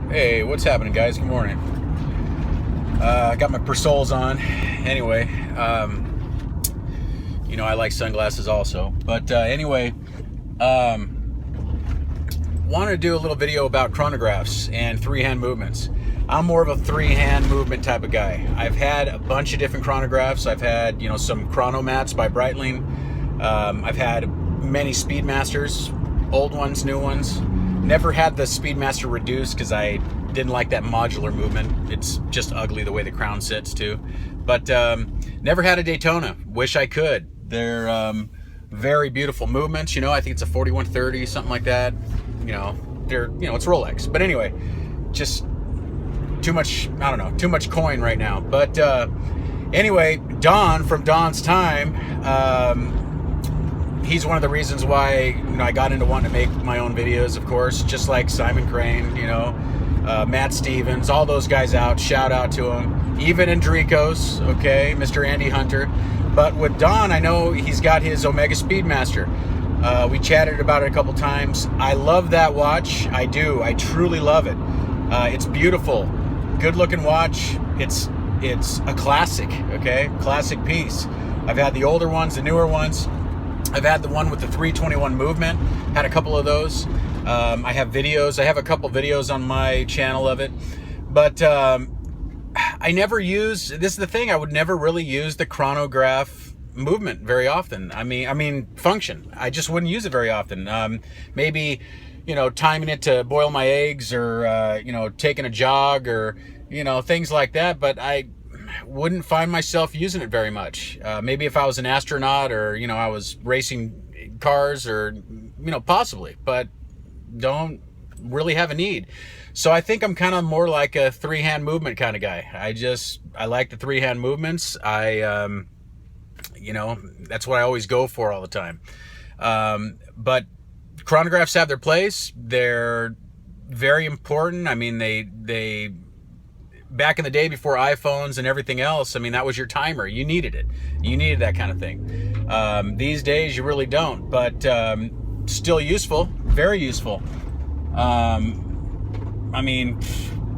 Hey, what's happening, guys? Good morning. I got my Persols on. Anyway, I like sunglasses also. But anyway, wanted to do a little video about chronographs and three-hand movements. I'm more of a three-hand movement type of guy. I've had a bunch of different chronographs. I've had, some Chronomats by Breitling. I've had many Speedmasters, old ones, new ones. Never had the Speedmaster reduced because I didn't like that modular movement. It's just ugly the way the crown sits too. But never had a Daytona. Wish I could. They're very beautiful movements. I think it's a 4130, something like that. It's Rolex. But anyway, just too much, I don't know, too much coin right now. But anyway, Don from Don's Time, he's one of the reasons why I got into wanting to make my own videos, of course, just like Simon Crane, Matt Stevens, all those guys out. Shout out to them. Even Enricos, okay, Mr. Andy Hunter. But with Don, I know he's got his Omega Speedmaster. We chatted about it a couple times. I love that watch. I do. I truly love it. It's beautiful. Good looking watch. It's a classic, okay? Classic piece. I've had the older ones, the newer ones. I've had the one with the 321 movement. Had a couple of those. I have videos. I have a couple videos on my channel of it. But I never use, this is the thing, I would never really use the chronograph movement very often. I mean function. I just wouldn't use it very often. Maybe, timing it to boil my eggs or, taking a jog or, things like that. But I wouldn't find myself using it very much. Maybe if I was an astronaut or, I was racing cars or, possibly, but don't really have a need. So I think I'm kind of more like a three-hand movement kind of guy. I like the three-hand movements. That's what I always go for all the time. But chronographs have their place. They're very important. I mean, they back in the day before iPhones and everything else, that was your timer. You needed it. You needed that kind of thing. These days, you really don't, but still useful, very useful.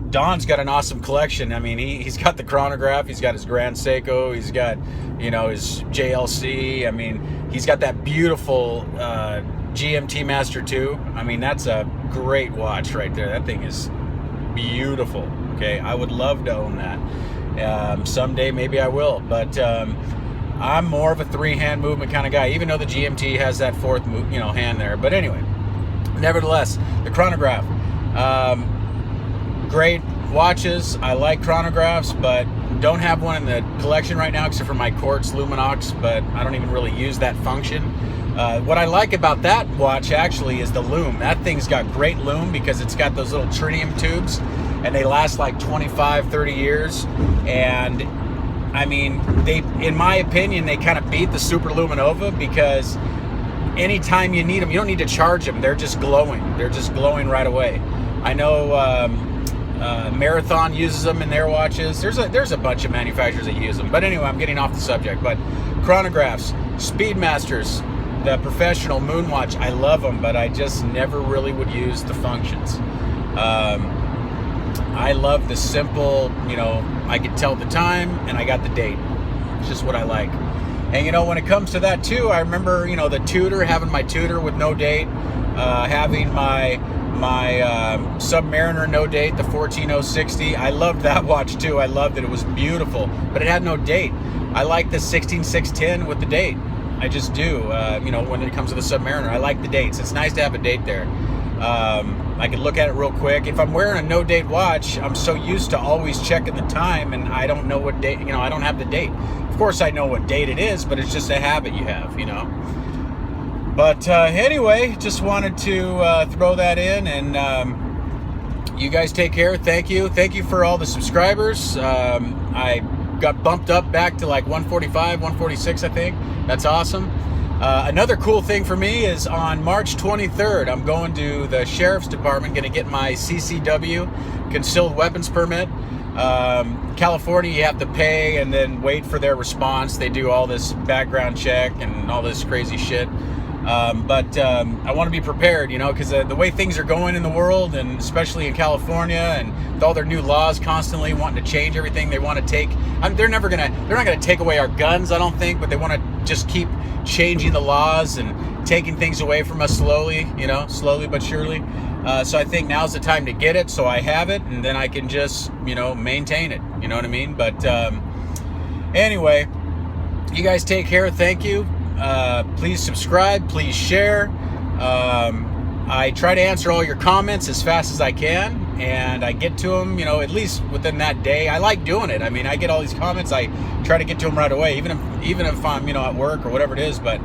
Don's got an awesome collection. He's got the chronograph, he's got his Grand Seiko, he's got, his JLC. He's got that beautiful GMT Master 2. That's a great watch right there. That thing is beautiful. Okay, I would love to own that. Someday maybe I will, but I'm more of a three-hand movement kind of guy, even though the GMT has that fourth hand there. But anyway, nevertheless, the chronograph, great watches. I like chronographs, but don't have one in the collection right now except for my Quartz Luminox, but I don't even really use that function. What I like about that watch actually is the lume. That thing's got great lume because it's got those little tritium tubes and they last like 25, 30 years. And in my opinion, they kind of beat the Super Luminova because anytime you need them, you don't need to charge them. They're just glowing. They're just glowing right away. I know Marathon uses them in their watches. There's a bunch of manufacturers that use them. But anyway, I'm getting off the subject. But chronographs, Speedmasters, the professional Moonwatch, I love them, but I just never really would use the functions. I love the simple, I could tell the time and I got the date. It's just what I like. And when it comes to that too, I remember, the Tudor, having my Tudor with no date, having my Submariner no date, the 14060. I loved that watch too. I loved it. It was beautiful, but it had no date. I like the 16610 with the date. I just do. When it comes to the Submariner, I like the dates. It's nice to have a date there. I can look at it real quick. If I'm wearing a no-date watch, I'm so used to always checking the time, and I don't know what date, I don't have the date. Of course, I know what date it is, but it's just a habit you have, But anyway, just wanted to throw that in, and you guys take care. Thank you. Thank you for all the subscribers. I got bumped up back to like 145, 146, I think. That's awesome. Another cool thing for me is on March 23rd, I'm going to the Sheriff's Department, going to get my CCW, Concealed Weapons Permit. California, you have to pay and then wait for their response. They do all this background check and all this crazy shit. But I want to be prepared, you know, because the way things are going in the world, and especially in California, and with all their new laws constantly wanting to change everything, they want to take. They're not gonna take away our guns, I don't think, but they want to just keep changing the laws and taking things away from us slowly, you know, slowly but surely. So I think now's the time to get it, so I have it, and then I can just, you know, maintain it. You know what I mean? But anyway, you guys take care. Thank you. Please subscribe, please share. I try to answer all your comments as fast as I can, and I get to them, you know, at least within that day. I like doing it. I mean, I get all these comments, I try to get to them right away, even if I'm, you know, at work or whatever it is. But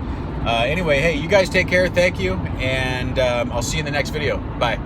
anyway, hey, you guys take care. Thank you, and I'll see you in the next video. Bye.